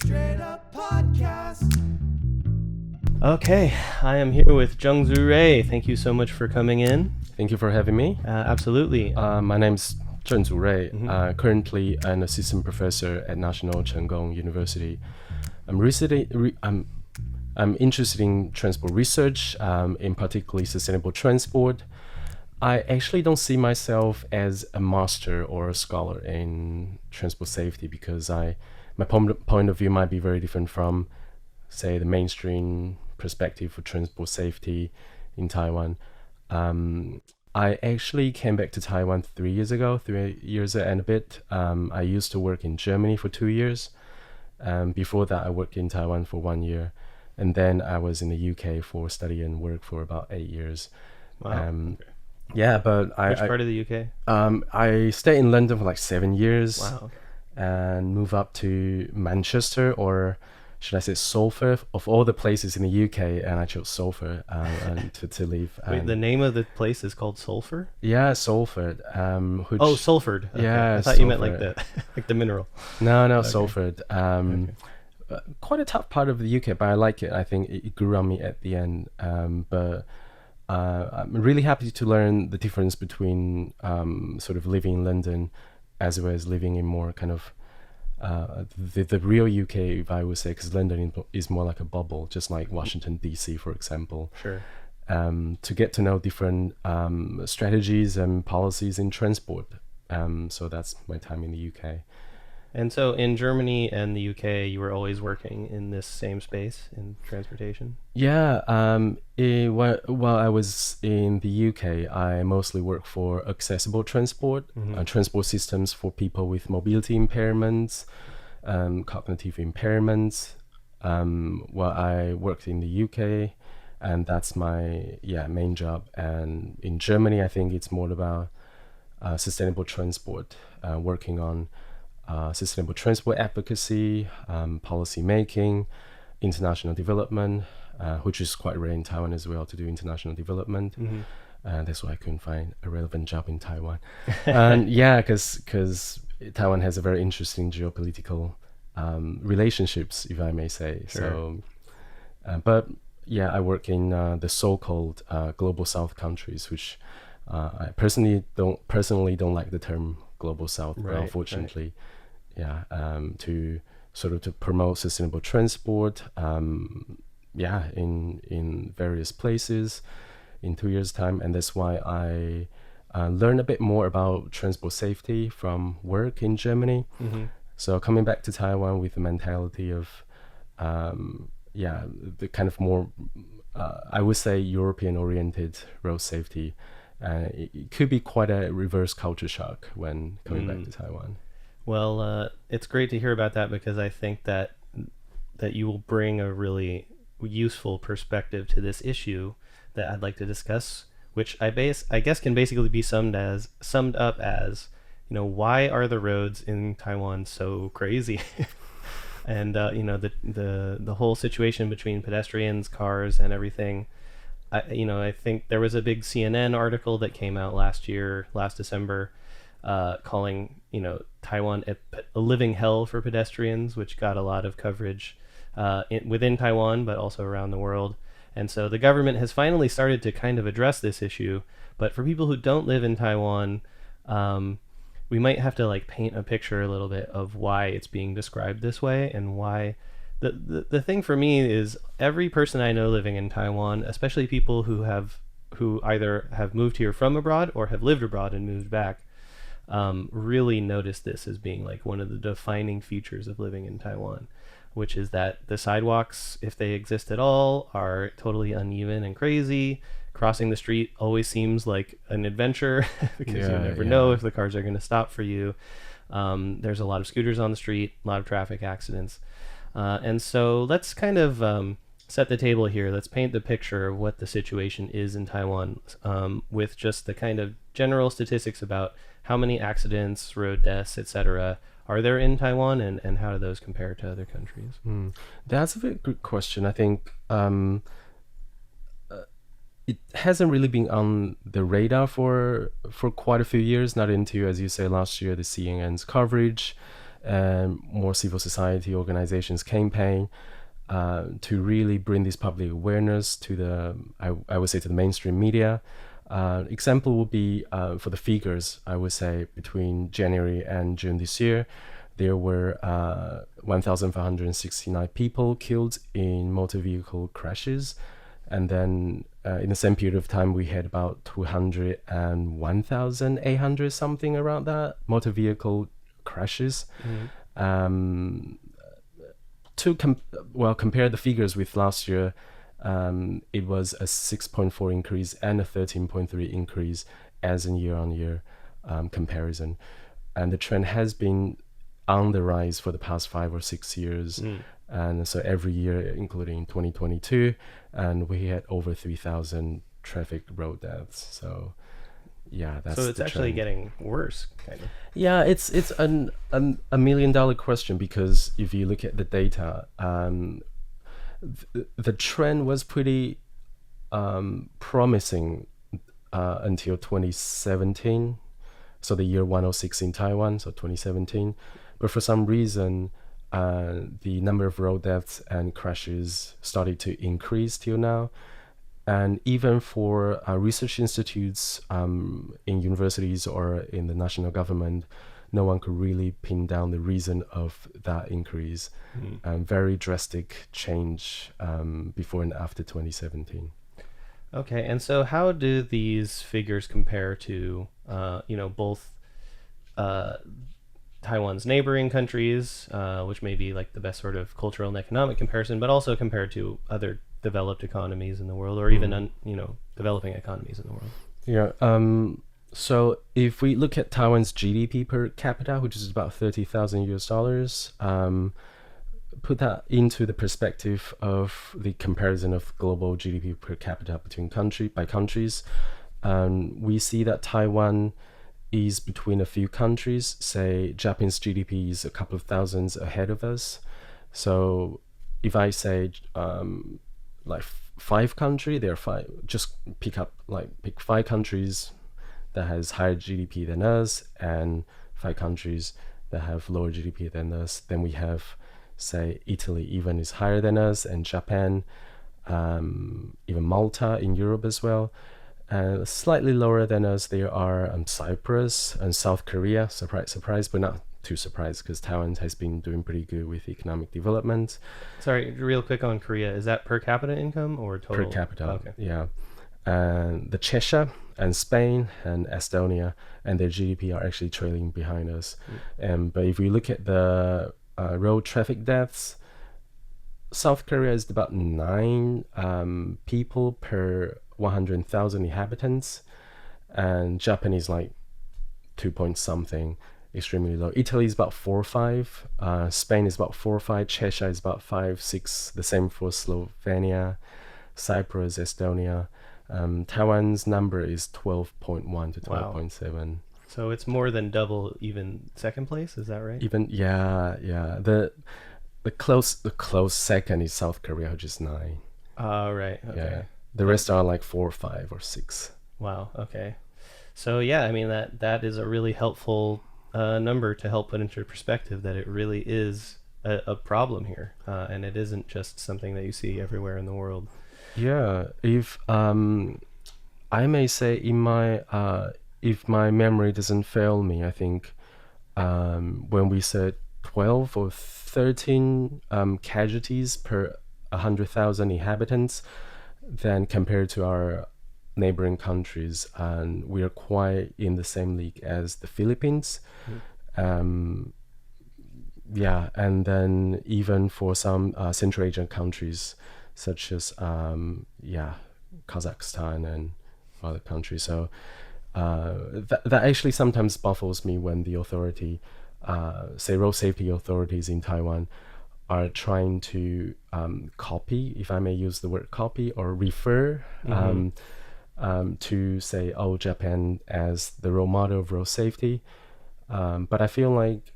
Strait Up Podcast. Okay, I am here with Zheng. Thank you so much for coming in. Thank you for having me. Absolutely. My name's Zheng. Currently an assistant professor at National Cheng Kung University. I'm interested in transport research, in particularly sustainable transport. I actually don't see myself as a master or a scholar in transport safety because my point of view might be very different from, say, the mainstream perspective for transport safety in Taiwan. I actually came back to Taiwan 3 years and a bit. I used to work in Germany for 2 years. Before that, I worked in Taiwan for 1 year. And then I was in the UK for study and work for about 8 years. Wow. Okay. Yeah, but Which part of the UK? I stayed in London for like 7 years. Wow. Okay. And moved up to Manchester, or should I say Salford, of all the places in the UK, and I chose Salford to live. Wait, the name of the place is called Sulphur? Yeah, Salford. Salford. Okay. Yeah, I thought you meant Salford. like like the mineral. No, Okay. Salford. Quite a tough part of the UK, but I like it. I think it grew on me at the end. But I'm really happy to learn the difference between sort of living in London as well as living in more kind of the real UK, if I would say, because London is more like a bubble, just like Washington, D.C., for example. Sure. To get to know different strategies and policies in transport. So that's my time in the UK. And so in Germany and the UK, you were always working in this same space in transportation? Yeah. While I was in the UK, I mostly worked for accessible transport, transport systems for people with mobility impairments, cognitive impairments. While I worked in the UK, and that's my main job. And in Germany, I think it's more about sustainable transport, working on sustainable transport advocacy, policy making, international development, which is quite rare in Taiwan as well to do international development. That's why I couldn't find a relevant job in Taiwan. And because Taiwan has a very interesting geopolitical relationships, if I may say. Sure. So, I work in the so-called global South countries, which I personally don't like the term global South, but unfortunately, to sort of to promote sustainable transport, in various places in 2 years' time, and that's why I learned a bit more about transport safety from work in Germany. So coming back to Taiwan with the mentality of, the kind of more, I would say, European-oriented road safety. It could be quite a reverse culture shock when coming back to Taiwan. Well, it's great to hear about that because I think that you will bring a really useful perspective to this issue that I'd like to discuss, which I guess can basically be summed up as, why are the roads in Taiwan so crazy? And the whole situation between pedestrians, cars, and everything. I think there was a big CNN article that came out last December, calling, Taiwan a living hell for pedestrians, which got a lot of coverage within Taiwan, but also around the world. And so the government has finally started to kind of address this issue. But for people who don't live in Taiwan, we might have to paint a picture a little bit of why it's being described this way and why. The thing for me is every person I know living in Taiwan, especially people who either have moved here from abroad or have lived abroad and moved back, really notice this as being one of the defining features of living in Taiwan, which is that the sidewalks, if they exist at all, are totally uneven and crazy. Crossing the street always seems like an adventure because you never know if the cars are going to stop for you. There's a lot of scooters on the street, a lot of traffic accidents. And so let's kind of set the table here. Let's paint the picture of what the situation is in Taiwan, with just the kind of general statistics about how many accidents, road deaths, etc. are there in Taiwan, and how do those compare to other countries? That's a very good question. I think it hasn't really been on the radar for quite a few years, not until, as you say, last year, the CNN's coverage. and more civil society organizations campaign to really bring this public awareness to the, I would say, to the mainstream media. Example would be for the figures, I would say between January and June this year, there were 1,569 people killed in motor vehicle crashes. And then in the same period of time, we had about 1,800 something around that motor vehicle crashes. Compare the figures with last year, it was a 6.4 increase and a 13.3 increase as in year-on-year comparison. And the trend has been on the rise for the past 5 or 6 years. And so every year, including 2022, and we had over 3,000 traffic road deaths. So yeah, that's so it's the actually trend. Getting worse, kind of. Yeah, it's a $1 million question, because if you look at the data, the trend was pretty promising until 2017, so the year 106 in Taiwan, so 2017. But for some reason, the number of road deaths and crashes started to increase till now. And even for research institutes in universities or in the national government, no one could really pin down the reason of that increase. Very drastic change before and after 2017. Okay, and so how do these figures compare to, both Taiwan's neighboring countries, which may be like the best sort of cultural and economic comparison, but also compared to other developed economies in the world, or even developing economies in the world? Yeah. So if we look at Taiwan's GDP per capita, which is about $30,000 US, put that into the perspective of the comparison of global GDP per capita between countries, we see that Taiwan is between a few countries. Say Japan's GDP is a couple of thousands ahead of us. So if I say like 5 countries, there are 5. Just pick 5 countries that has higher GDP than us, and 5 countries that have lower GDP than us. Then we have, say, Italy even is higher than us, and Japan, even Malta in Europe as well. Slightly lower than us, there are Cyprus and South Korea. Surprise, but not too surprised, because Taiwan has been doing pretty good with economic development. Sorry, real quick on Korea. Is that per capita income or total? Per capita, Okay. yeah. And the Czechia and Spain and Estonia and their GDP are actually trailing behind us. But if we look at the road traffic deaths, South Korea is about 9 people per 100,000 inhabitants, and Japan is like 2 point something, extremely low. Italy is about 4 or 5. Spain is about 4 or 5. Czechia is about 5, 6. The same for Slovenia, Cyprus, Estonia. Taiwan's number is 12.1 to 12.7. So it's more than double even second place, is that right? Even the close second is South Korea, which is 9. Right. Okay. Yeah. The rest are like 4 or 5 or 6. Wow. Okay. So yeah, I mean that is a really helpful number to help put into perspective that it really is a problem here, and it isn't just something that you see everywhere in the world. Yeah. If I may say, in my if my memory doesn't fail me, I think when we said 12 or 13 casualties per 100,000 inhabitants, then compared to our neighboring countries, and we are quite in the same league as the Philippines. Yeah, and then even for some Central Asian countries such as Kazakhstan and other countries. So that actually sometimes baffles me when the authority, say road safety authorities in Taiwan, are trying to copy, if I may use the word copy, or refer to say, Japan as the role model of road safety. But I feel like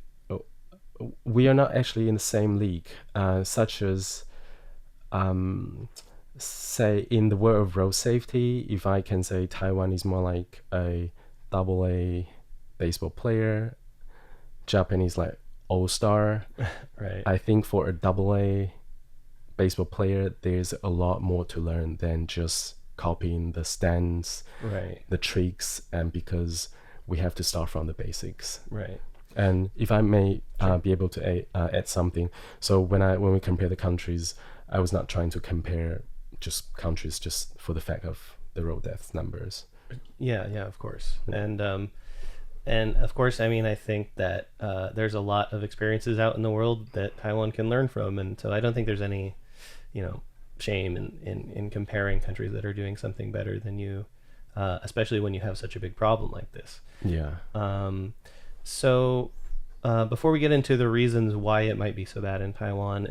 we are not actually in the same league, such as, say, in the world of road safety, if I can say Taiwan is more like a AA baseball player, Japan is like all-star. Right. I think for a AA baseball player, there's a lot more to learn than just copying the stance, Right. the tricks, and because we have to start from the basics. Right. And if I may Sure. be able to add something, so when we compare the countries, I was not trying to compare just countries just for the fact of the road death numbers. Yeah, of course. And of course, I mean, I think that there's a lot of experiences out in the world that Taiwan can learn from, and so I don't think there's any, shame in comparing countries that are doing something better than you, especially when you have such a big problem like this. Yeah. So before we get into the reasons why it might be so bad in Taiwan,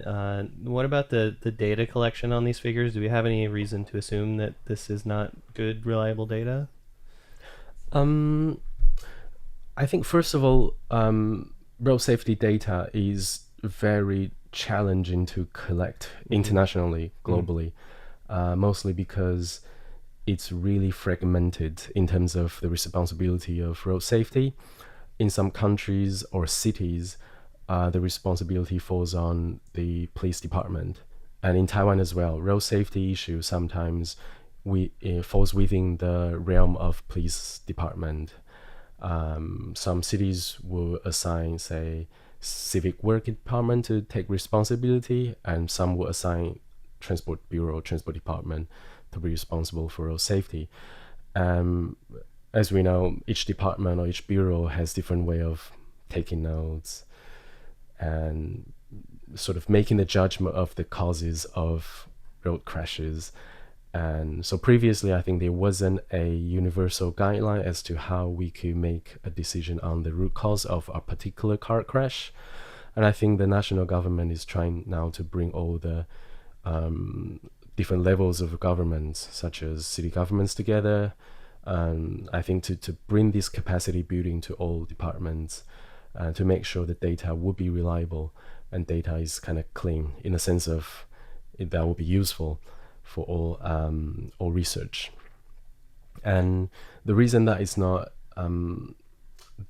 what about the data collection on these figures? Do we have any reason to assume that this is not good, reliable data? I think first of all, road safety data is very challenging to collect internationally, globally, mostly because it's really fragmented in terms of the responsibility of road safety. In some countries or cities, the responsibility falls on the police department. And in Taiwan as well, road safety issues sometimes falls within the realm of police department. Some cities will assign, say, civic work department to take responsibility, and some will assign transport bureau, transport department to be responsible for road safety. As we know, each department or each bureau has different way of taking notes and sort of making the judgment of the causes of road crashes. And so previously, I think there wasn't a universal guideline as to how we could make a decision on the root cause of a particular car crash. And I think the national government is trying now to bring all the different levels of governments, such as city governments, together. I think to bring this capacity building to all departments, to make sure the data will be reliable and data is kind of clean in the sense of that will be useful for all research. And the reason that it's not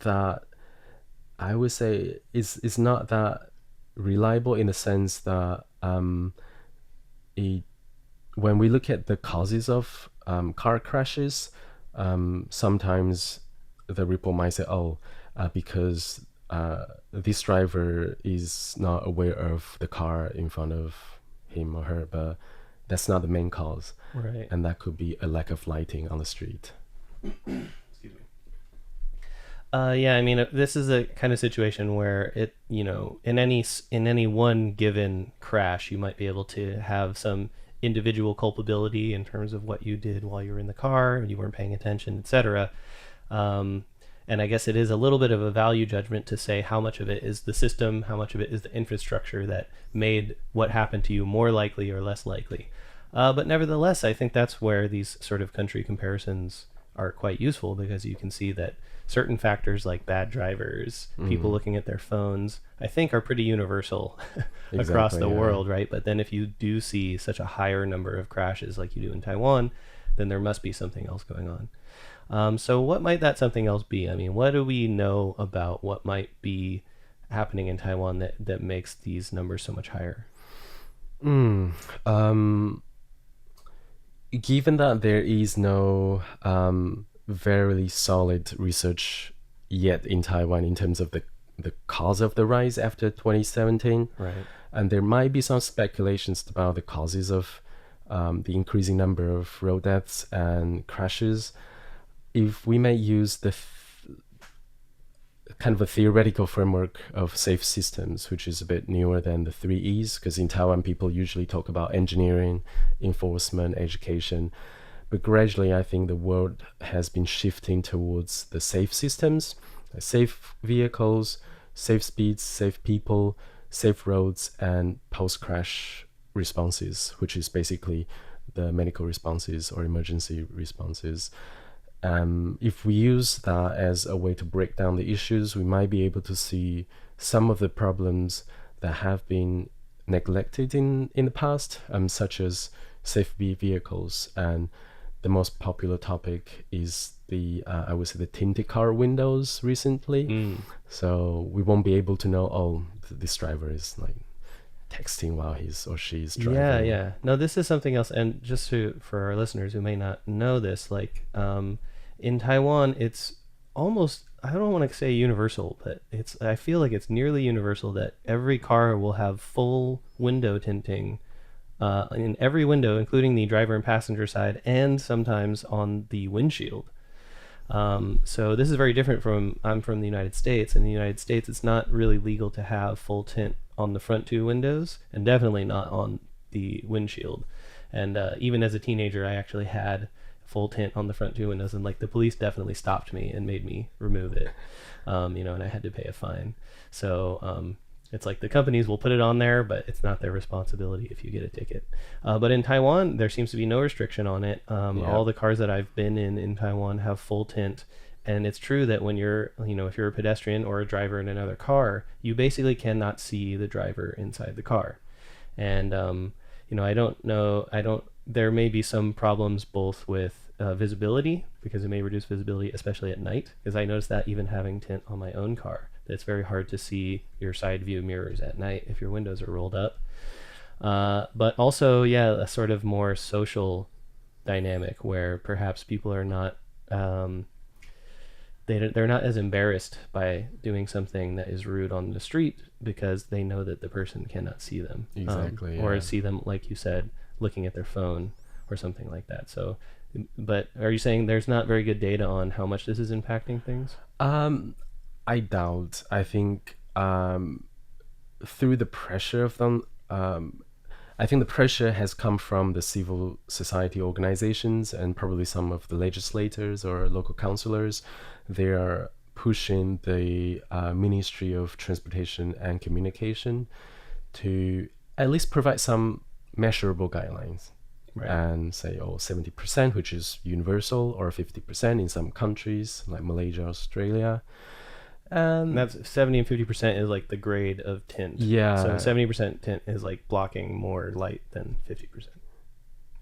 that I would say is not that reliable in the sense that when we look at the causes of car crashes, sometimes the report might say, because this driver is not aware of the car in front of him or her, but that's not the main cause. Right. And that could be a lack of lighting on the street. Excuse me. Yeah, I mean, this is a kind of situation where in any one given crash, you might be able to have some individual culpability in terms of what you did while you were in the car, you weren't paying attention, etc. And I guess it is a little bit of a value judgment to say how much of it is the system, how much of it is the infrastructure that made what happened to you more likely or less likely. But nevertheless, I think that's where these sort of country comparisons are quite useful, because you can see that certain factors like bad drivers, people looking at their phones, I think are pretty universal across the world, right? But then if you do see such a higher number of crashes like you do in Taiwan, then there must be something else going on. So what might that something else be? I mean, what do we know about what might be happening in Taiwan that makes these numbers so much higher? Given that there is no very solid research yet in Taiwan in terms of the cause of the rise after 2017, right, and there might be some speculations about the causes of the increasing number of road deaths and crashes, if we may use the kind of a theoretical framework of safe systems, which is a bit newer than the 3 E's, because in Taiwan people usually talk about engineering, enforcement, education, but gradually I think the world has been shifting towards the safe systems, safe vehicles, safe speeds, safe people, safe roads, and post-crash responses, which is basically the medical responses or emergency responses. If we use that as a way to break down the issues, we might be able to see some of the problems that have been neglected in the past, such as safe vehicles and the most popular topic is the I would say the tinted car windows recently. So we won't be able to know, this driver is like texting while he's or she's driving. Yeah. No, this is something else. And just for our listeners who may not know this, like in Taiwan, it's almost, I don't want to say universal, but I feel like it's nearly universal that every car will have full window tinting in every window, including the driver and passenger side, and sometimes on the windshield. So this is very different I'm from the United States. In the United States, it's not really legal to have full tint on the front two windows, and definitely not on the windshield. And even as a teenager, I actually had full tint on the front two windows, and like the police definitely stopped me and made me remove it, and I had to pay a fine. So it's like the companies will put it on there, but it's not their responsibility if you get a ticket. But in Taiwan, there seems to be no restriction on it. All the cars that I've been in Taiwan have full tint. And it's true that when you're, if you're a pedestrian or a driver in another car, you basically cannot see the driver inside the car. And, I don't know, there may be some problems both with visibility, because it may reduce visibility, especially at night, because I noticed that even having tint on my own car, it's very hard to see your side view mirrors at night if your windows are rolled up. But also, a sort of more social dynamic where perhaps people are not, they're not as embarrassed by doing something that is rude on the street because they know that the person cannot see them. Exactly. Or see them, like you said, looking at their phone or something like that. So, but are you saying there's not very good data on how much this is impacting things? I doubt. I think through the pressure of them, I think the pressure has come from the civil society organizations and probably some of the legislators or local councillors. They are pushing the Ministry of Transportation and Communication to at least provide some measurable guidelines. Right. And say 70%, which is universal, or 50% in some countries like Malaysia, Australia. And that's 70 and 50% is like the grade of tint. Yeah. So 70% tint is like blocking more light than 50%,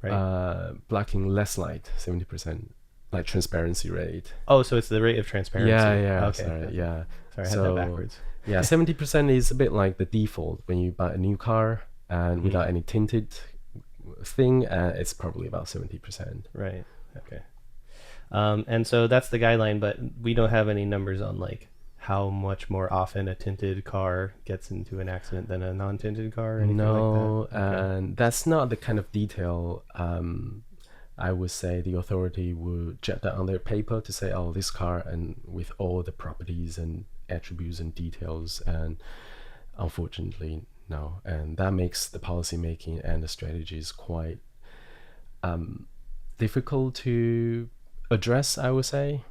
right? Blocking less light, 70%, like transparency rate. Oh, so it's the rate of transparency. Yeah. Okay. Sorry, yeah. Sorry, I had that backwards. Yeah, 70% is a bit like the default when you buy a new car and without any tinted thing, it's probably about 70%. Right. Okay. And so that's the guideline, but we don't have any numbers on like how much more often a tinted car gets into an accident than a non-tinted car or anything like that? And that's not the kind of detail I would say the authority would jet that on their paper to say, this car and with all the properties and attributes and details, and unfortunately no. And that makes the policy making and the strategies quite difficult to address, I would say.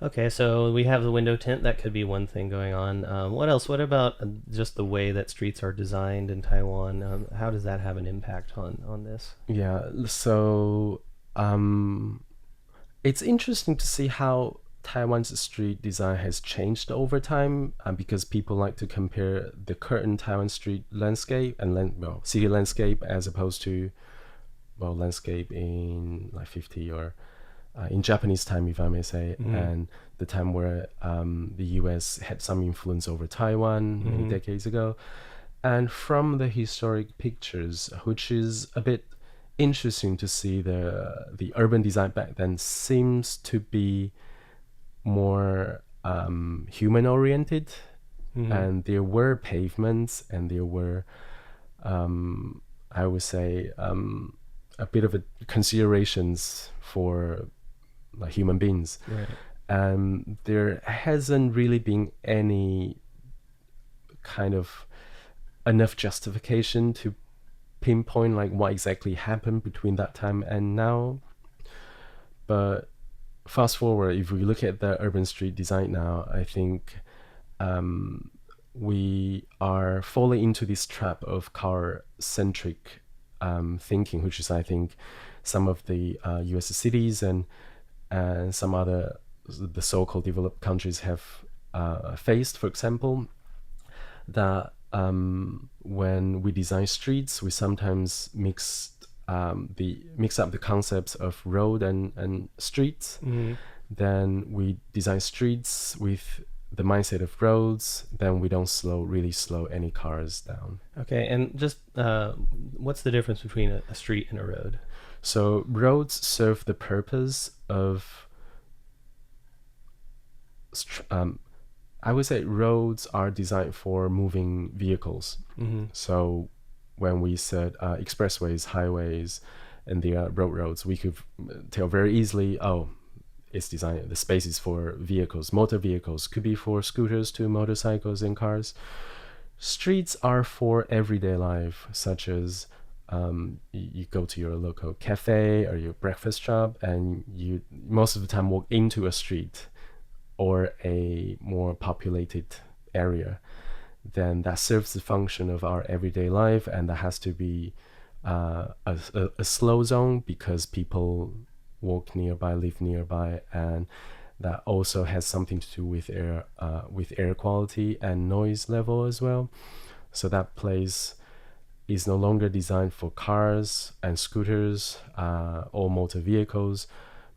Okay, so we have the window tint. That could be one thing going on. What else? What about just the way that streets are designed in Taiwan? How does that have an impact on this? Yeah, so it's interesting to see how Taiwan's street design has changed over time, because people like to compare the current Taiwan street landscape and city landscape as opposed to landscape in like 50 or in Japanese time, if I may say, and the time where the US had some influence over Taiwan many decades ago. And from the historic pictures, which is a bit interesting to see, the urban design back then seems to be more human-oriented, and there were pavements, and there were, I would say, a bit of a considerations for like human beings. Right. There hasn't really been any kind of enough justification to pinpoint like what exactly happened between that time and now. But fast forward, if we look at the urban street design now, I think we are falling into this trap of car-centric thinking, which is, I think, some of the US cities and some other the so-called developed countries have faced. For example, that when we design streets, we sometimes mix the concepts of road and streets. Mm-hmm. Then we design streets with the mindset of roads. Then we don't really slow any cars down. Okay, and just what's the difference between a street and a road? So roads serve the purpose of I would say roads are designed for moving vehicles. Mm-hmm. So when we said expressways, highways, and the roads, we could tell very easily, it's designed, the space is for vehicles, motor vehicles, could be for scooters to motorcycles and cars. Streets are for everyday life, such as you go to your local cafe or your breakfast shop, and you most of the time walk into a street or a more populated area. Then that serves the function of our everyday life, and that has to be a slow zone because people walk nearby, live nearby, and that also has something to do with air quality and noise level as well. So that place is no longer designed for cars and scooters or motor vehicles.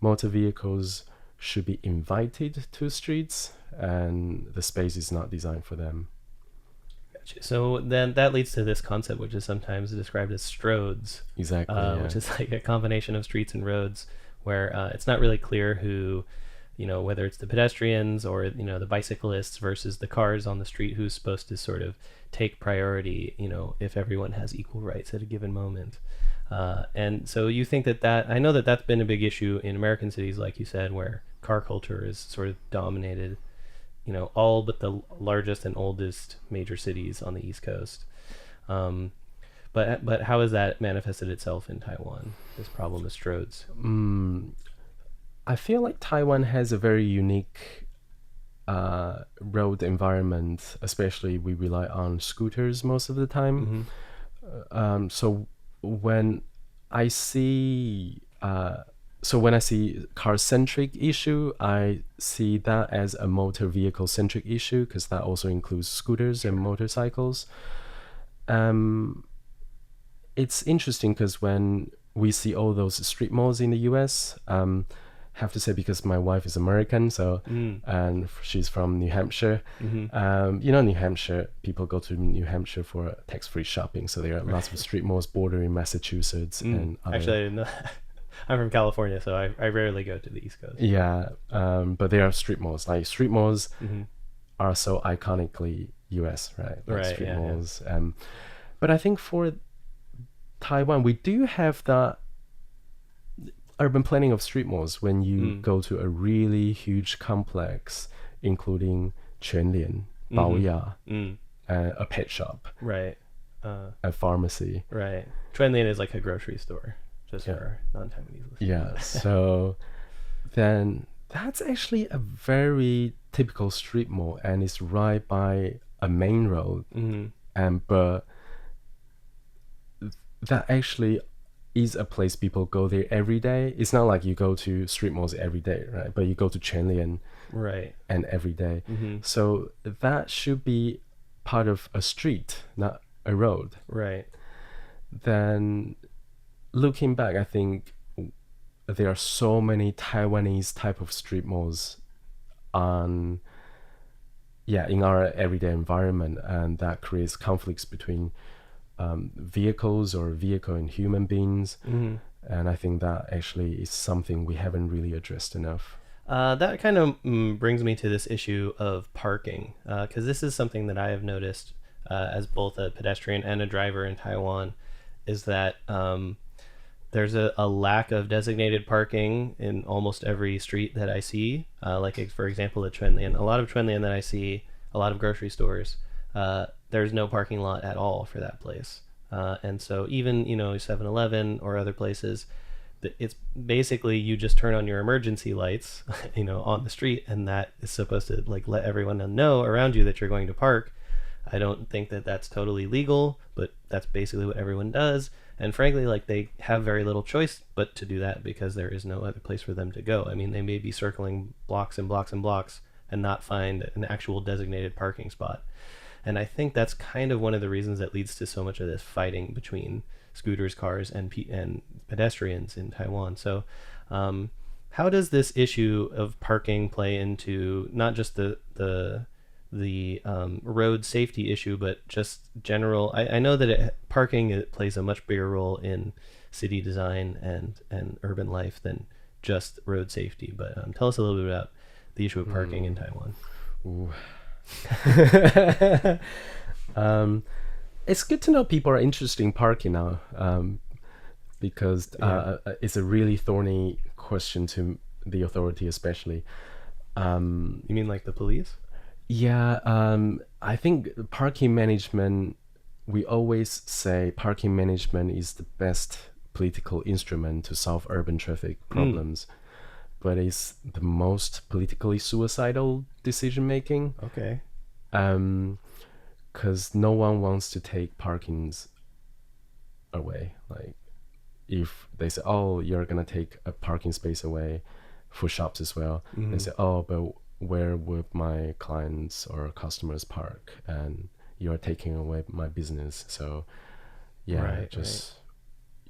Motor vehicles should be invited to streets, and the space is not designed for them. Gotcha. So then that leads to this concept, which is sometimes described as stroads. Exactly. Yeah. Which is like a combination of streets and roads where it's not really clear who, whether it's the pedestrians or, the bicyclists versus the cars on the street, who's supposed to sort of take priority, if everyone has equal rights at a given moment. And so you think that I know that that's been a big issue in American cities, like you said, where car culture is sort of dominated, all but the largest and oldest major cities on the East Coast. But how has that manifested itself in Taiwan, this problem of stroads? I feel like Taiwan has a very unique road environment, especially we rely on scooters most of the time. Mm-hmm. So when I see car-centric issue, I see that as a motor vehicle-centric issue because that also includes scooters and motorcycles. It's interesting because when we see all those street malls in the US, have to say because my wife is American, and she's from New Hampshire. Mm-hmm. New Hampshire, people go to New Hampshire for tax-free shopping, so there are lots of street malls bordering Massachusetts. And actually, I didn't know that. I'm from California, so I rarely go to the East Coast. Yeah, but there are street malls. Like street malls Mm-hmm. are so iconically US, right? Like Right, street yeah, malls. But I think for Taiwan, we do have that urban planning of street malls when you go to a really huge complex, including Quanlian, Baoya, a pet shop, Right. a pharmacy. Right. Quanlian is like a grocery store, just for our non-Taiwanese listeners. Yeah, so then that's actually a very typical street mall, and it's right by a main road. Mm-hmm. But that actually is a place people go there every day. It's not like you go to street malls every day, right? But you go to Quanlian, Right. and every day. Mm-hmm. So that should be part of a street, not a road. Right. Then looking back, I think there are so many Taiwanese type of street malls in our everyday environment, and that creates conflicts between vehicles or vehicle and human beings. Mm-hmm. And I think that actually is something we haven't really addressed enough. That kind of brings me to this issue of parking, because this is something that I have noticed as both a pedestrian and a driver in Taiwan, is that there's a lack of designated parking in almost every street that I see. Like, for example, at Quanlian, a lot of Quanlian that I see, a lot of grocery stores, there's no parking lot at all for that place. And so even, 7-Eleven or other places, it's basically you just turn on your emergency lights, on the street, and that is supposed to let everyone know around you that you're going to park. I don't think that that's totally legal, but that's basically what everyone does. And frankly, they have very little choice but to do that because there is no other place for them to go. I mean, they may be circling blocks and blocks and blocks and not find an actual designated parking spot. And I think that's kind of one of the reasons that leads to so much of this fighting between scooters, cars, and pedestrians in Taiwan. So how does this issue of parking play into not just the road safety issue, but just general? I know that parking plays a much bigger role in city design and urban life than just road safety. But tell us a little bit about the issue of parking in Taiwan. Ooh. It's good to know people are interested in parking now, because it's a really thorny question to the authority, especially. You mean like the police? Yeah, I think parking management, we always say parking management is the best political instrument to solve urban traffic problems, but it's the most politically suicidal decision making. Okay. Because no one wants to take parkings away. Like, if they say, oh, you're gonna take a parking space away for shops as well, they say, oh, but where would my clients or customers park? And you're taking away my business. So yeah,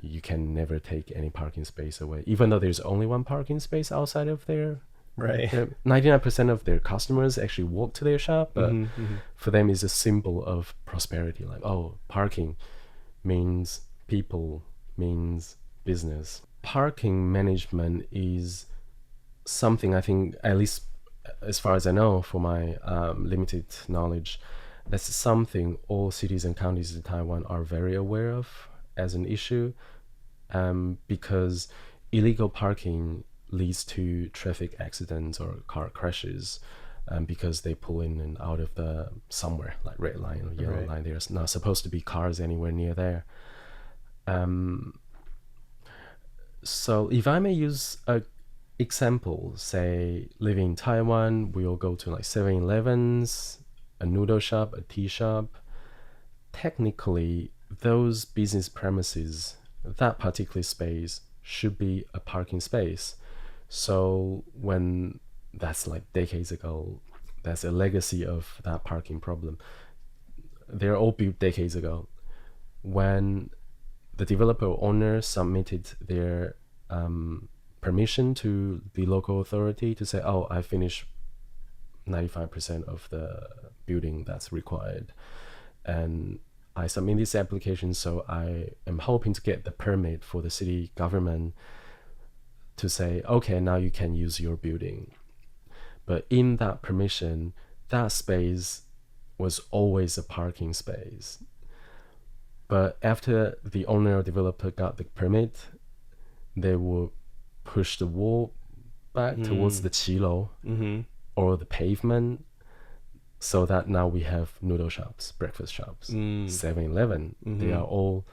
you can never take any parking space away, even though there's only one parking space outside of there. Right. 99% of their customers actually walk to their shop, but for them it's a symbol of prosperity. Like, oh, parking means people, means business. Parking management is something, I think, at least as far as I know, for my limited knowledge, that's something all cities and counties in Taiwan are very aware of as an issue, because illegal parking leads to traffic accidents or car crashes, because they pull in and out of the somewhere like red line or yellow line. There's not supposed to be cars anywhere near there. So if I may use a example, say living in Taiwan, we'll go to like 7-Elevens, a noodle shop, a tea shop. Technically, those business premises, that particular space should be a parking space. So when that's like decades ago, that's a legacy of that parking problem. They're all built decades ago. When the developer or owner submitted their permission to the local authority to say, oh, I finished 95% of the building that's required, and I submit this application, so I am hoping to get the permit for the city government to say, okay, now you can use your building. But in that permission, that space was always a parking space. But after the owner or developer got the permit, they will push the wall back towards the qilou or the pavement, so that now we have noodle shops, breakfast shops, 7-Eleven. They are all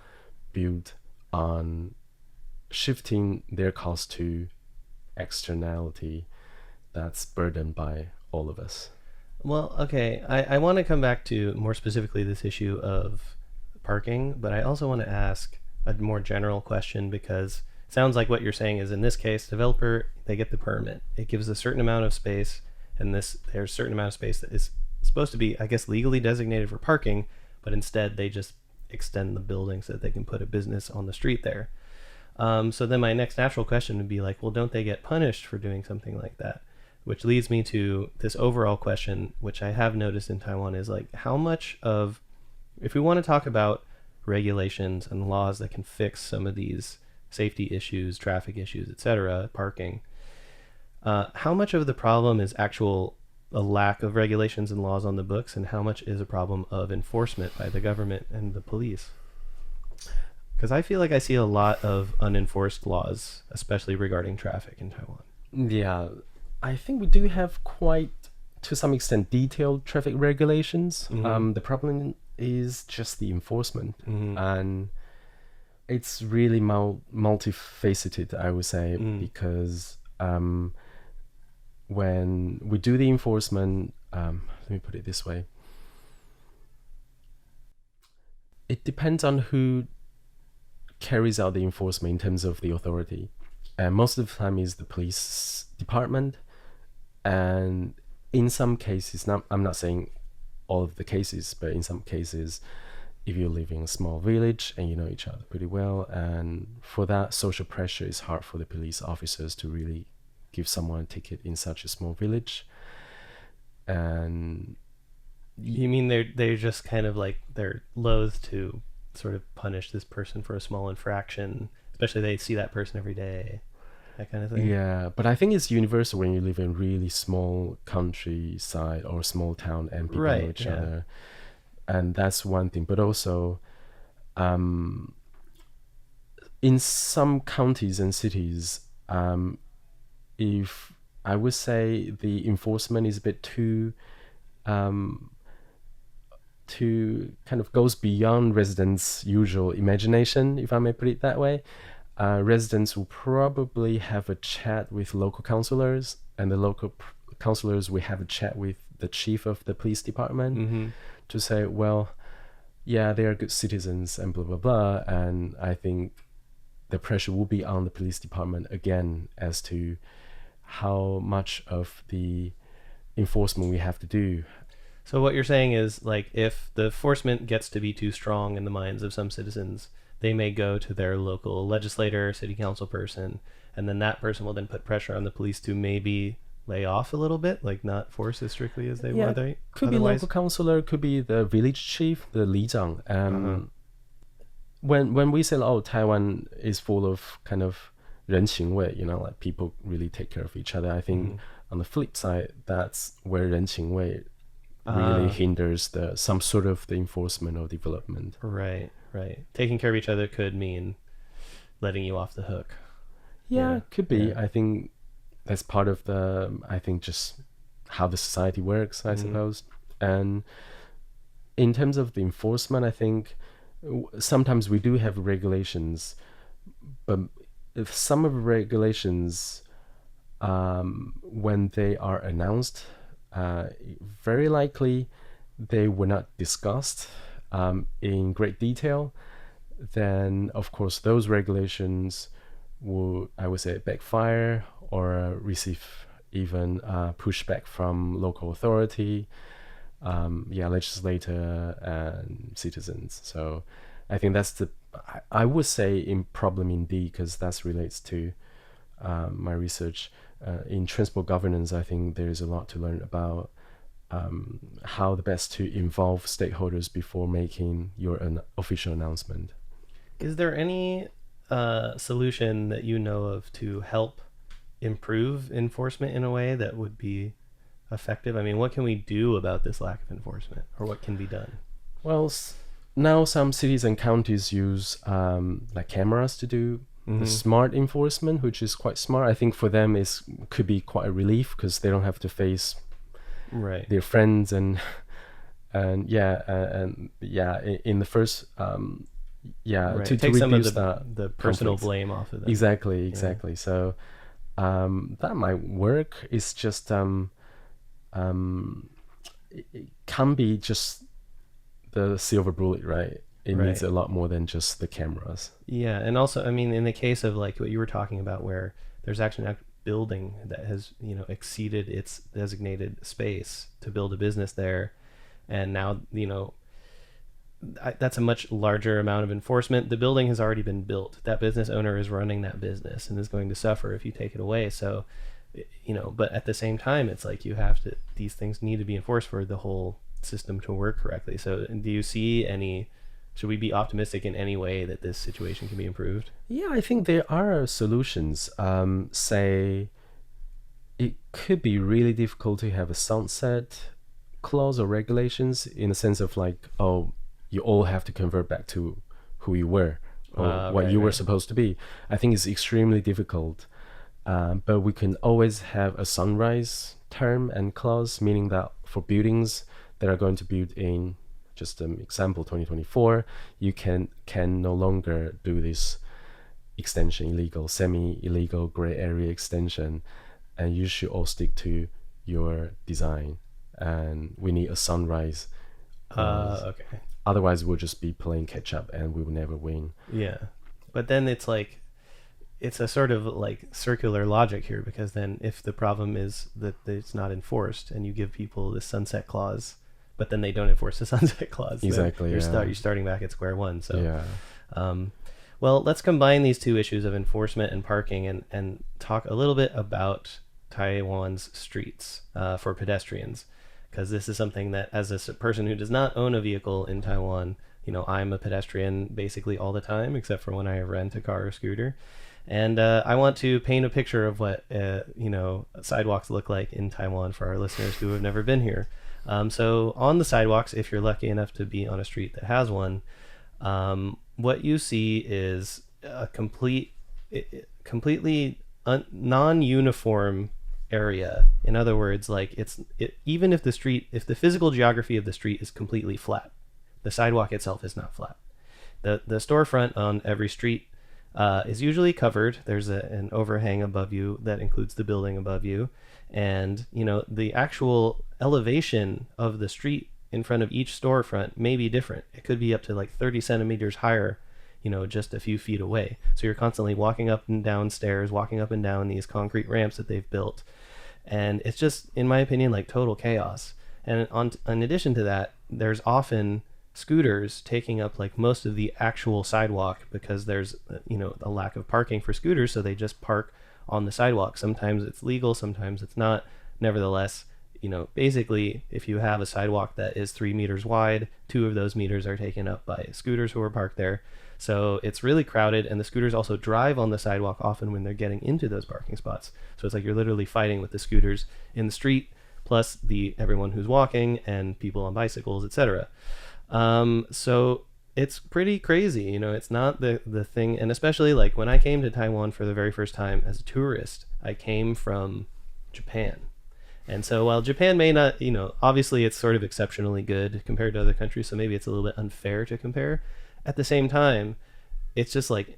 built on shifting their cost to externality that's burdened by all of us. Well, okay, I want to come back to more specifically this issue of parking, but I also want to ask a more general question, because it sounds like what you're saying is, in this case, developer, they get the permit. It gives a certain amount of space, and there's a certain amount of space that is supposed to be, I guess, legally designated for parking, but instead they just extend the building so that they can put a business on the street there. So then my next natural question would be like, well, don't they get punished for doing something like that? Which leads me to this overall question, which I have noticed in Taiwan, is like, how much of, if we want to talk about regulations and laws that can fix some of these safety issues, traffic issues, etc., parking, how much of the problem is a lack of regulations and laws on the books, and how much is a problem of enforcement by the government and the police? Because I feel like I see a lot of unenforced laws, especially regarding traffic in Taiwan. Yeah, I think we do have quite, to some extent, detailed traffic regulations. The problem is just the enforcement, and it's really multifaceted, I would say, because when we do the enforcement, let me put it this way, it depends on who carries out the enforcement in terms of the authority, and most of the time is the police department. And in some cases, I'm not saying all of the cases, but in some cases, if you live in a small village and you know each other pretty well, and for that social pressure, it's hard for the police officers to really give someone a ticket in such a small village. And You mean they're just kind of like they're loath to sort of punish this person for a small infraction, especially they see that person every day, that kind of thing? yeah, but I think it's universal when you live in really small countryside or small town and people know each other. And that's one thing. But also, in some counties and cities, if I would say the enforcement is a bit too kind of goes beyond residents' usual imagination, if I may put it that way. Residents will probably have a chat with local councillors, and the local councillors will have a chat with the chief of the police department to say, well, yeah, they are good citizens and blah, blah, blah. And I think the pressure will be on the police department again as to how much of the enforcement we have to do. So what you're saying is, like, if the enforcement gets to be too strong in the minds of some citizens, they may go to their local legislator, city council person, and then that person will then put pressure on the police to maybe lay off a little bit, like not force as strictly as they were. They could otherwise. Be local councillor, could be the village chief, the Li Zhang. When we say, oh, Taiwan is full of kind of 人情味, you know, like people really take care of each other. I think on the flip side, that's where 人情味 really hinders some sort of the enforcement or development. Right. Taking care of each other could mean letting you off the hook. Yeah, could be. Yeah. I think that's part of just how the society works, I suppose. And in terms of the enforcement, I think sometimes we do have regulations, but if some of the regulations, when they are announced, very likely they were not discussed in great detail. Then, of course, those regulations would, I would say, backfire or receive even pushback from local authority, legislator and citizens. So I think that's I would say in problem indeed, because that relates to my research. In transport governance, I think there is a lot to learn about how the best to involve stakeholders before making your official announcement. Is there any solution that you know of to help improve enforcement in a way that would be effective? I mean, what can we do about this lack of enforcement, or what can be done? Well, now some cities and counties use like cameras to do the smart enforcement, which is quite smart. I think for them could be quite a relief because they don't have to face their friends in the first to take some of reduce the personal conflicts. blame off of them. Exactly. So that might work. It's just it can't be just the silver bullet, right? It needs a lot more than just the cameras. Yeah, and also, I mean, in the case of like what you were talking about, where there's actually a building that has, exceeded its designated space to build a business there, and now, that's a much larger amount of enforcement. The building has already been built. That business owner is running that business and is going to suffer if you take it away. So, but at the same time, it's like these things need to be enforced for the whole system to work correctly. So do you see should we be optimistic in any way that this situation can be improved? Yeah, I think there are solutions. Say it could be really difficult to have a sunset clause or regulations in the sense of like, oh, you all have to convert back to who you were or what you were supposed to be. I think it's extremely difficult. But we can always have a sunrise term and clause, meaning that for buildings that are going to build in, just an example, 2024, you can no longer do this extension, illegal, semi-illegal gray area extension, and you should all stick to your design. And we need a sunrise. Okay. Otherwise, we'll just be playing catch up and we will never win. Yeah. But then it's like, it's a sort of like circular logic here, because then if the problem is that it's not enforced and you give people this sunset clause, but then they don't enforce the sunset clause. Exactly. You're starting back at square one. So yeah. Well, let's combine these two issues of enforcement and parking and talk a little bit about Taiwan's streets for pedestrians, because this is something that, as a person who does not own a vehicle in Taiwan, I'm a pedestrian basically all the time, except for when I rent a car or scooter. And I want to paint a picture of what sidewalks look like in Taiwan for our listeners who have never been here. So on the sidewalks, if you're lucky enough to be on a street that has one, what you see is a completely non-uniform area. In other words, like even if the physical geography of the street is completely flat, the sidewalk itself is not flat. The storefront on every street is usually covered. There's an overhang above you that includes the building above you, and the actual elevation of the street in front of each storefront may be different. It could be up to like 30 centimeters higher, just a few feet away. So you're constantly walking up and down stairs, walking up and down these concrete ramps that they've built, and it's just, in my opinion, like total chaos. And in addition to that, there's often scooters taking up like most of the actual sidewalk, because there's a lack of parking for scooters, so they just park on the sidewalk. Sometimes it's legal, sometimes it's not. Nevertheless, basically, if you have a sidewalk that is 3 meters wide, 2 of those meters are taken up by scooters who are parked there. So it's really crowded, and the scooters also drive on the sidewalk often when they're getting into those parking spots. So it's like you're literally fighting with the scooters in the street, plus everyone who's walking and people on bicycles, etc. So it's pretty crazy. It's not the thing. And especially like when I came to Taiwan for the very first time as a tourist, I came from Japan. And so while Japan may not, obviously it's sort of exceptionally good compared to other countries, so maybe it's a little bit unfair to compare. At the same time, it's just like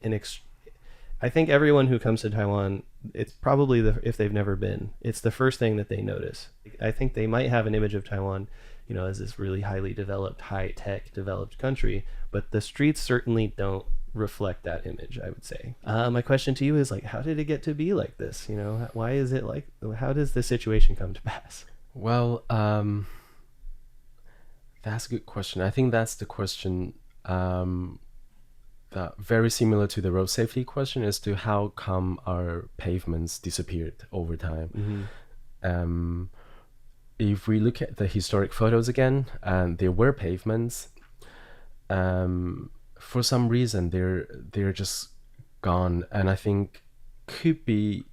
I think everyone who comes to Taiwan, it's probably if they've never been, it's the first thing that they notice. I think they might have an image of Taiwan, as this really highly developed, high-tech developed country, but the streets certainly don't reflect that image, I would say. My question to you is, like, how did it get to be like this? Why is it like, how does this situation come to pass? Well, that's a good question. I think that's the question that very similar to the road safety question as to how come our pavements disappeared over time. Mm-hmm. If we look at the historic photos again, and there were pavements, for some reason they're just gone. And I think could be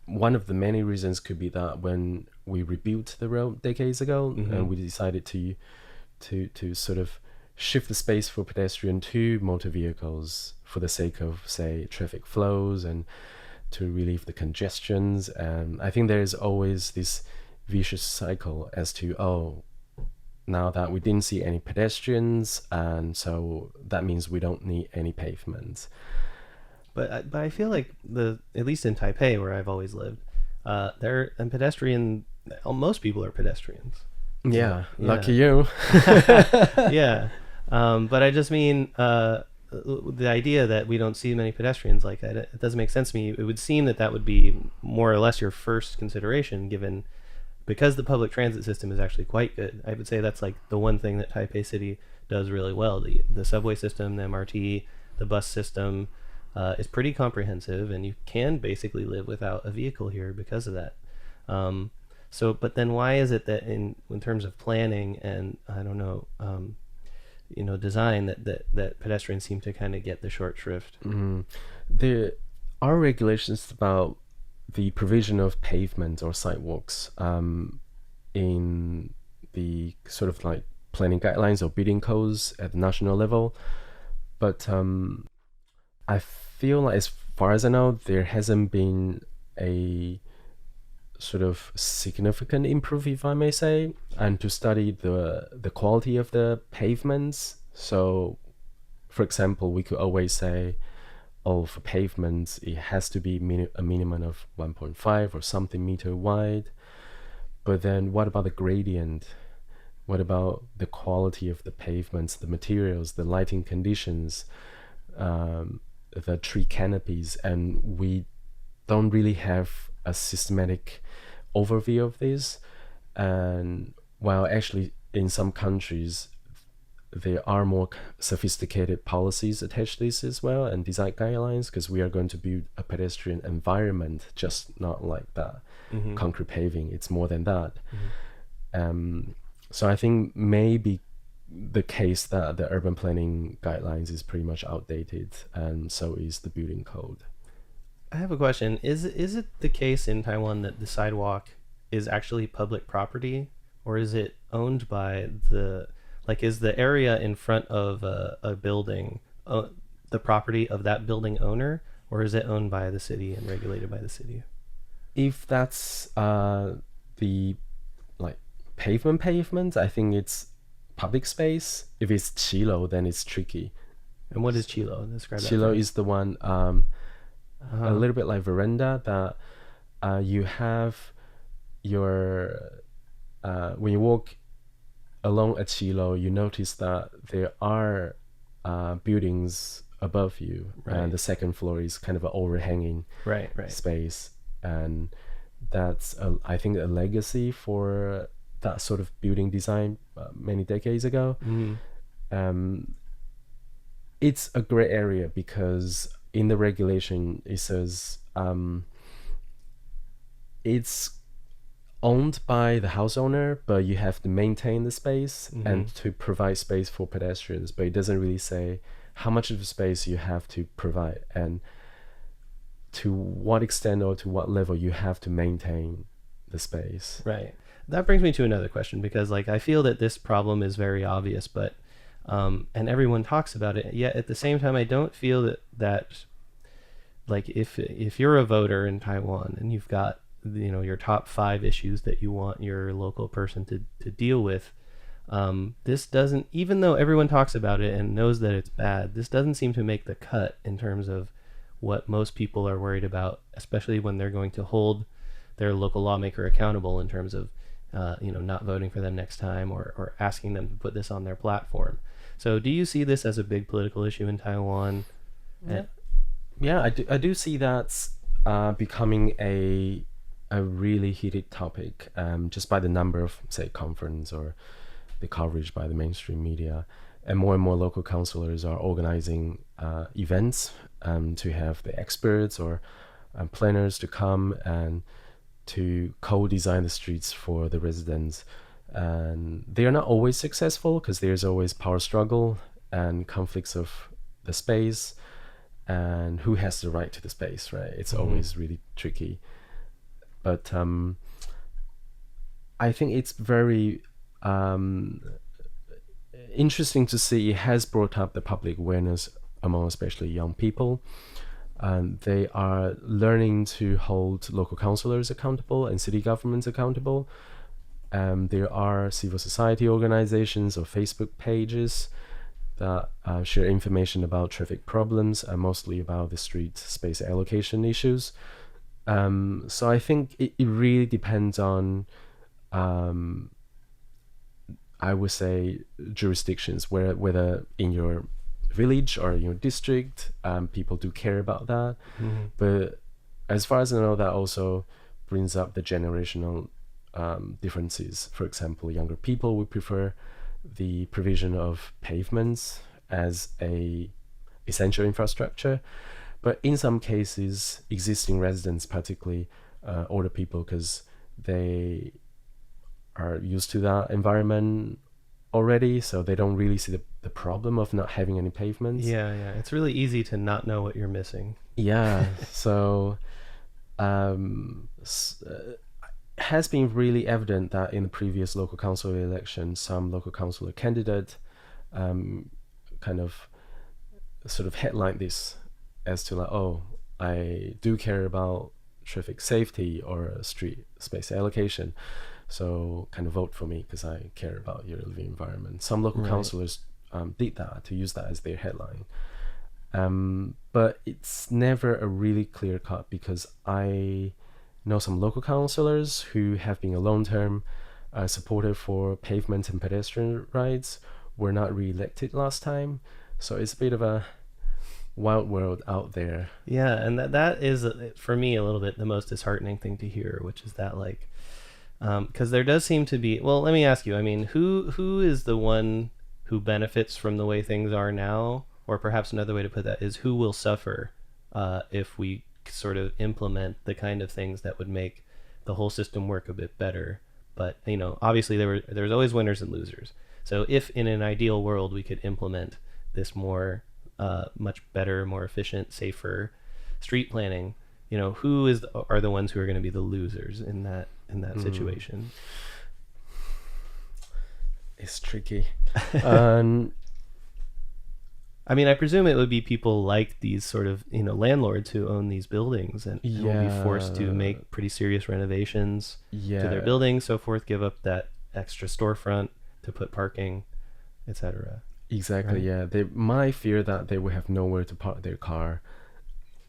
one of the many reasons could be that when we rebuilt the road decades ago, mm-hmm. and we decided to sort of shift the space for pedestrian to motor vehicles for the sake of, say, traffic flows and to relieve the congestions. And I think there is always this vicious cycle as to, now that we didn't see any pedestrians, and so that means we don't need any pavements. But I feel like at least in Taipei, where I've always lived, most people are pedestrians. Yeah, lucky you. Yeah. But I just mean the idea that we don't see many pedestrians, like it doesn't make sense to me. It would seem that would be more or less your first consideration, because the public transit system is actually quite good. I would say that's like the one thing that Taipei City does really well. The subway system, the MRT, the bus system is pretty comprehensive, and you can basically live without a vehicle here because of that. But then why is it that in terms of planning and I don't know, design that pedestrians seem to kind of get the short shrift? Mm-hmm. There are regulations about the provision of pavement or sidewalks in the sort of like planning guidelines or building codes at the national level, but I feel like, as far as I know, there hasn't been a sort of significant improve, if I may say, and to study the quality of the pavements. So, for example, we could always say, for pavements, it has to be a minimum of 1.5 or something meter wide. But then what about the gradient? What about the quality of the pavements, the materials, the lighting conditions, the tree canopies? And we don't really have a systematic overview of this. And while actually in some countries, there are more sophisticated policies attached to this as well, and design guidelines, because we are going to build a pedestrian environment, just not like that concrete paving. It's more than that. So I think maybe the case that the urban planning guidelines is pretty much outdated, and so is the building code. I have a question. Is it the case in Taiwan that the sidewalk is actually public property, or is it owned by is the area in front of a building the property of that building owner, or is it owned by the city and regulated by the city? If that's the like pavement, I think it's public space. If it's Qilo, then it's tricky. And what is Qilo? Describe that. Qilo is the one a little bit like veranda that you have your when you walk along a Qilo, you notice that there are buildings above you, and the second floor is kind of an overhanging space, and that's I think a legacy for that sort of building design many decades ago. It's a gray area because in the regulation it says it's owned by the house owner, but you have to maintain the space and to provide space for pedestrians, but it doesn't really say how much of the space you have to provide and to what extent or to what level you have to maintain the space. Right. That brings me to another question, because I feel that this problem is very obvious, but and everyone talks about it, yet at the same time I don't feel that if you're a voter in Taiwan and you've got your top 5 issues that you want your local person to deal with, this doesn't, even though everyone talks about it and knows that it's bad, this doesn't seem to make the cut in terms of what most people are worried about, especially when they're going to hold their local lawmaker accountable in terms of not voting for them next time or asking them to put this on their platform. So do you see this as a big political issue in Taiwan? Yeah, I do see that's becoming a really heated topic, just by the number of, say, conference or the coverage by the mainstream media. And more local councillors are organizing events to have the experts or planners to come and to co-design the streets for the residents. And they are not always successful because there's always power struggle and conflicts of the space and who has the right to the space, right? It's always really tricky. But I think it's very interesting to see it has brought up the public awareness among especially young people. They are learning to hold local councillors accountable and city governments accountable. There are civil society organizations or Facebook pages that share information about traffic problems and mostly about the street space allocation issues. So I think it really depends on, I would say, jurisdictions, whether in your village or in your district, people do care about that. But as far as I know, that also brings up the generational differences. For example, younger people would prefer the provision of pavements as a essential infrastructure. But in some cases, existing residents, particularly older people, because they are used to that environment already, so they don't really see the problem of not having any pavements. Yeah. It's really easy to not know what you're missing. Yeah, so has been really evident that in the previous local council election, some local councillor candidate kind of sort of headlined this as to I do care about traffic safety or street space allocation, so kind of vote for me because I care about your living environment. Some local councillors did that, to use that as their headline. But it's never a really clear cut, because I know some local councillors who have been a long-term supporter for pavement and pedestrian rights were not re-elected last time. So it's a bit of a wild world out there. Yeah, and that is, for me, a little bit the most disheartening thing to hear, which is that Because there does seem to be, well, let me ask you, I mean, who is the one who benefits from the way things are now? Or perhaps another way to put that is who will suffer if we sort of implement the kind of things that would make the whole system work a bit better. But, you know, obviously there's always winners and losers. So if in an ideal world we could implement this more, much better, more efficient, safer street planning, you know, are the ones who are going to be the losers in that situation? It's tricky. I mean, I presume it would be people like these sort of, you know, landlords who own these buildings and will be forced to make pretty serious renovations to their buildings, so forth, give up that extra storefront to put parking, etc. Exactly, right? yeah. They might fear that they will have nowhere to park their car,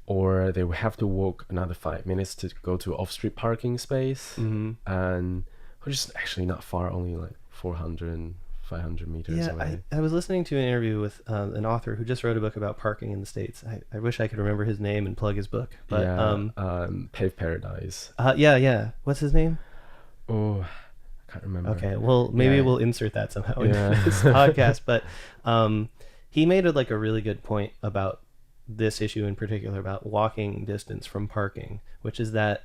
or they will have to walk another 5 minutes to go to off-street parking space, and which is actually not far, only like 400 500 meters away. I was listening to an interview with an author who just wrote a book about parking in the States. I wish I could remember his name and plug his book. But Pave Paradise. Yeah. What's his name? Oh, I can't remember. Okay, well, maybe we'll insert that somehow into this podcast. But he made a really good point about this issue in particular, about walking distance from parking, which is that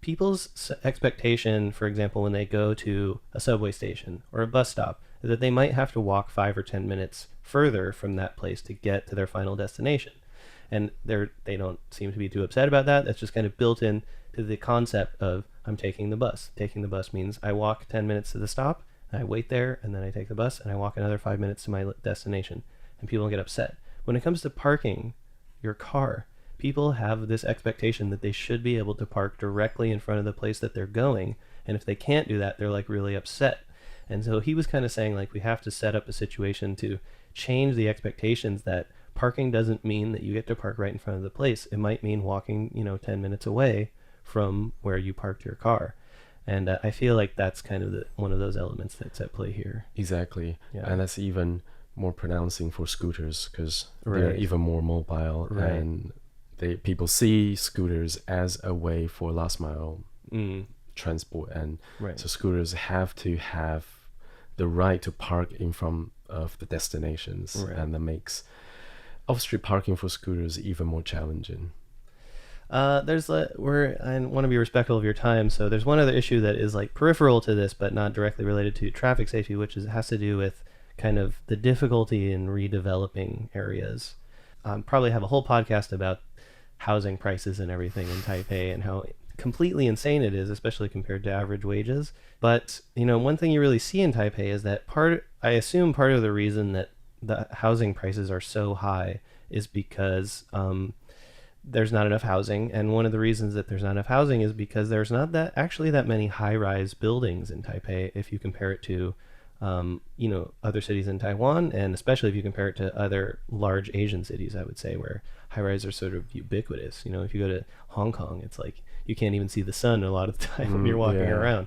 people's expectation, for example, when they go to a subway station or a bus stop, is that they might have to walk 5 or 10 minutes further from that place to get to their final destination. And they don't seem to be too upset about that. That's just kind of built in to the concept of I'm taking the bus. Taking the bus means I walk 10 minutes to the stop, and I wait there, and then I take the bus, and I walk another 5 minutes to my destination. And people get upset. When it comes to parking your car, people have this expectation that they should be able to park directly in front of the place that they're going. And if they can't do that, they're really upset. And so he was kind of saying we have to set up a situation to change the expectations that parking doesn't mean that you get to park right in front of the place. It might mean walking, 10 minutes away from where you parked your car. And I feel like that's kind of one of those elements that's at play here. Exactly. Yeah. And that's even more pronouncing for scooters because they're even more mobile. Right. And people see scooters as a way for last mile transport, and so scooters have to have the right to park in front of the destinations, and that makes off-street parking for scooters even more challenging. I want to be respectful of your time, so there's one other issue that is peripheral to this but not directly related to traffic safety, which has to do with kind of the difficulty in redeveloping areas. Probably have a whole podcast about housing prices and everything in Taipei and how completely insane it is, especially compared to average wages. But one thing you really see in Taipei is that I assume part of the reason that the housing prices are so high is because there's not enough housing, and one of the reasons that there's not enough housing is because there's not that many high-rise buildings in Taipei if you compare it to other cities in Taiwan, and especially if you compare it to other large Asian cities, I would say, where high-rise are sort of ubiquitous. If you go to Hong Kong, it's you can't even see the sun a lot of the time when you're walking around.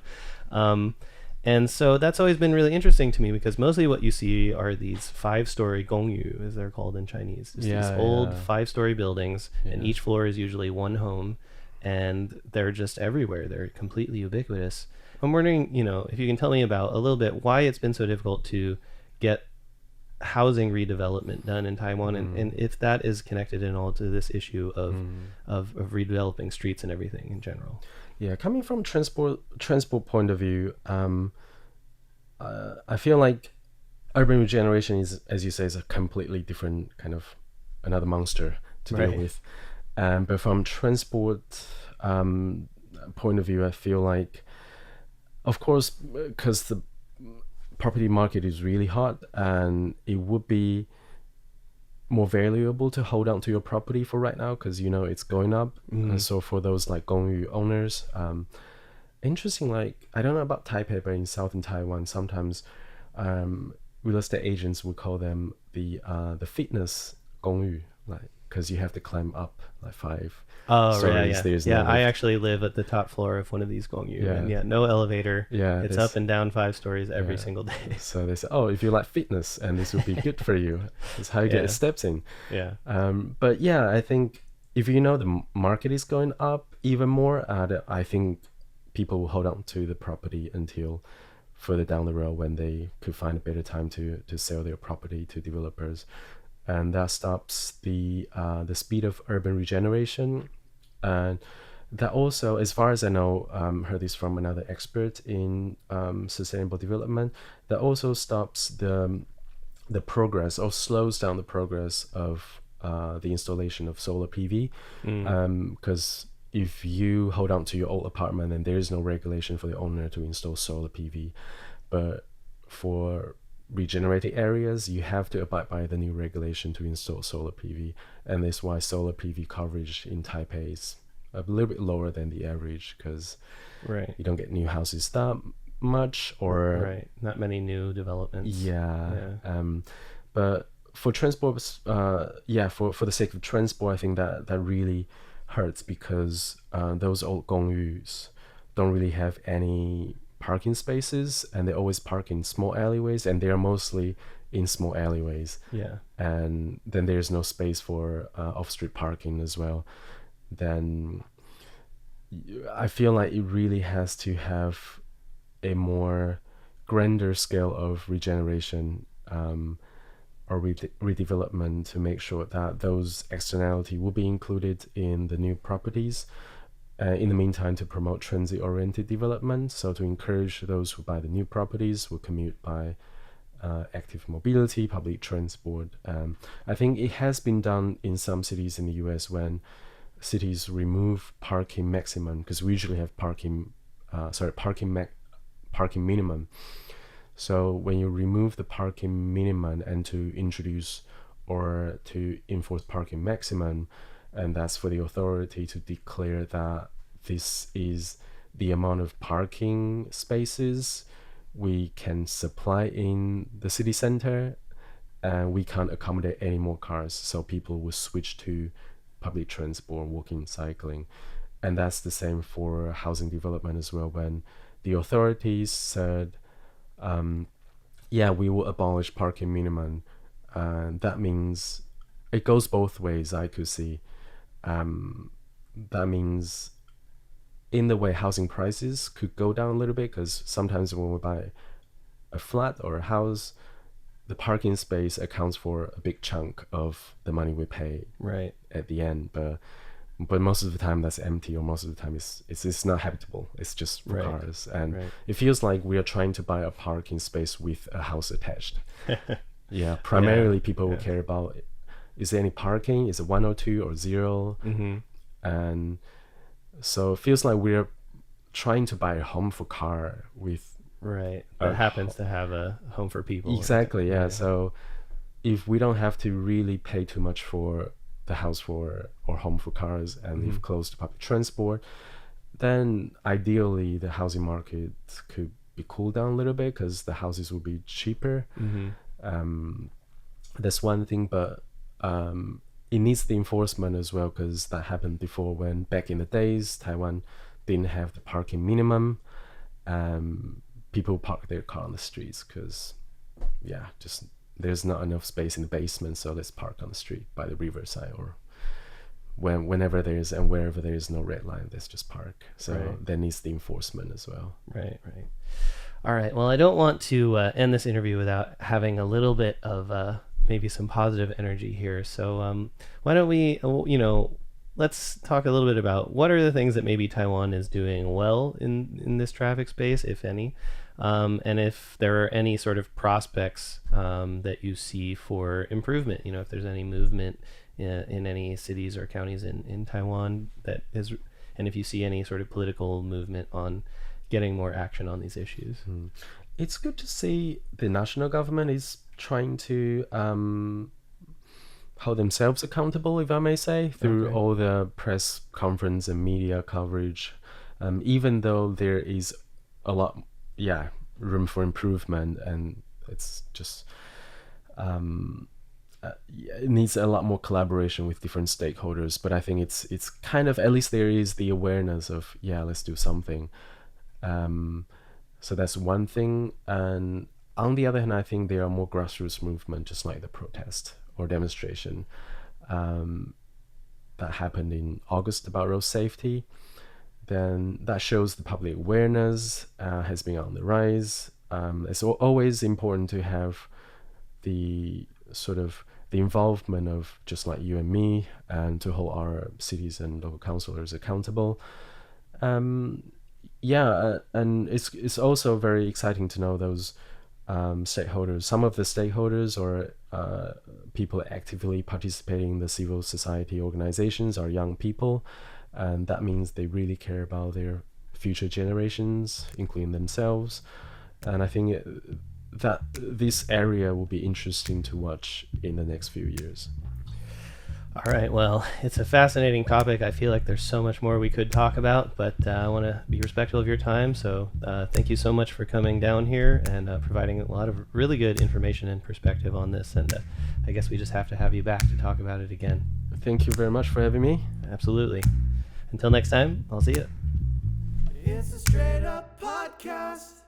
And so that's always been really interesting to me, because mostly what you see are these 5-story gongyu, as they're called in Chinese. It's these old 5-story buildings, and each floor is usually one home, and they're just everywhere. They're completely ubiquitous. I'm wondering, if you can tell me about a little bit why it's been so difficult to get housing redevelopment done in Taiwan, and if that is connected in all to this issue of redeveloping streets and everything in general. Yeah, coming from transport point of view, I feel like urban regeneration is, as you say, is a completely different kind of another monster to deal with. But from transport point of view, I feel like, of course, because the property market is really hot, and it would be more valuable to hold on to your property for right now because it's going up. And so for those gongyu owners, interesting, I don't know about Taipei, but in southern Taiwan sometimes real estate agents would call them the fitness gongyu, because you have to climb up 5 stories. I actually live at the top floor of one of these gongyu, and no elevator. It's up and down 5 stories every single day. So they say, if you like fitness, and this would be good for you. It's how you get steps in. But I think if the market is going up even more, I think people will hold on to the property until further down the road when they could find a better time to sell their property to developers, and that stops the speed of urban regeneration. And that also, as far as I know, heard this from another expert in sustainable development, that also stops the progress, or slows down the progress of the installation of solar PV, because if you hold on to your old apartment, then there is no regulation for the owner to install solar PV. But for regenerated areas, you have to abide by the new regulation to install solar PV, and that's why solar PV coverage in Taipei is a little bit lower than the average, because you don't get new houses that much, or not many new developments. But for transport, for the sake of transport, I think that really hurts, because those old gongyus don't really have any parking spaces, and they always park in small alleyways, and they are mostly in small alleyways. And then there's no space for off-street parking as well. Then I feel like it really has to have a more grander scale of regeneration or redevelopment to make sure that those externality will be included in the new properties. In the meantime, to promote transit-oriented development, so to encourage those who buy the new properties will commute by active mobility, public transport. I think it has been done in some cities in the US when cities remove parking maximum, because we usually have parking minimum. So when you remove the parking minimum and to introduce or to enforce parking maximum, and that's for the authority to declare that this is the amount of parking spaces we can supply in the city center, and we can't accommodate any more cars, so people will switch to public transport, walking, cycling. And that's the same for housing development as well, when the authorities said, we will abolish parking minimum. That means it goes both ways, I could see. That means in the way housing prices could go down a little bit, because sometimes when we buy a flat or a house, the parking space accounts for a big chunk of the money we pay at the end. But most of the time that's empty, or most of the time it's not habitable. It's just for cars, and it feels like we are trying to buy a parking space with a house attached. Primarily people will care about, is there any parking? Is it 1 or 2 or 0? And so it feels like we're trying to buy a home for car with that happens to have a home for people. Exactly. So if we don't have to really pay too much for the house for or home for cars and live close to public transport, then ideally the housing market could be cooled down a little bit, because the houses will be cheaper. That's one thing, but it needs the enforcement as well, because that happened before, when back in the days Taiwan didn't have the parking minimum. People park their car on the streets because just there's not enough space in the basement, so let's park on the street by the riverside, or whenever there is and wherever there is no red line, let's just park. So there needs the enforcement as well. All right, well, I don't want to end this interview without having a little bit of maybe some positive energy here. So why don't we let's talk a little bit about what are the things that maybe Taiwan is doing well in this traffic space, if any, and if there are any sort of prospects that you see for improvement. If there's any movement in any cities or counties in Taiwan that is, and if you see any sort of political movement on getting more action on these issues. It's good to see the national government is trying to hold themselves accountable, if I may say, through all the press conference and media coverage, even though there is a lot room for improvement, and it's just it needs a lot more collaboration with different stakeholders. But I think it's kind of, at least there is the awareness of let's do something. So that's one thing. And on the other hand, I think there are more grassroots movement, just like the protest or demonstration that happened in August about road safety. then that shows the public awareness has been on the rise. It's always important to have the sort of the involvement of just like you and me, and to hold our cities and local councillors accountable. And it's also very exciting to know those stakeholders. Some of the stakeholders or people actively participating in the civil society organizations are young people, and that means they really care about their future generations, including themselves. And I think that this area will be interesting to watch in the next few years. All right, well, it's a fascinating topic. I feel like there's so much more we could talk about, but I want to be respectful of your time. So thank you so much for coming down here and providing a lot of really good information and perspective on this. And I guess we just have to have you back to talk about it again. Thank you very much for having me. Absolutely. Until next time, I'll see you. It's a Straight Up Podcast.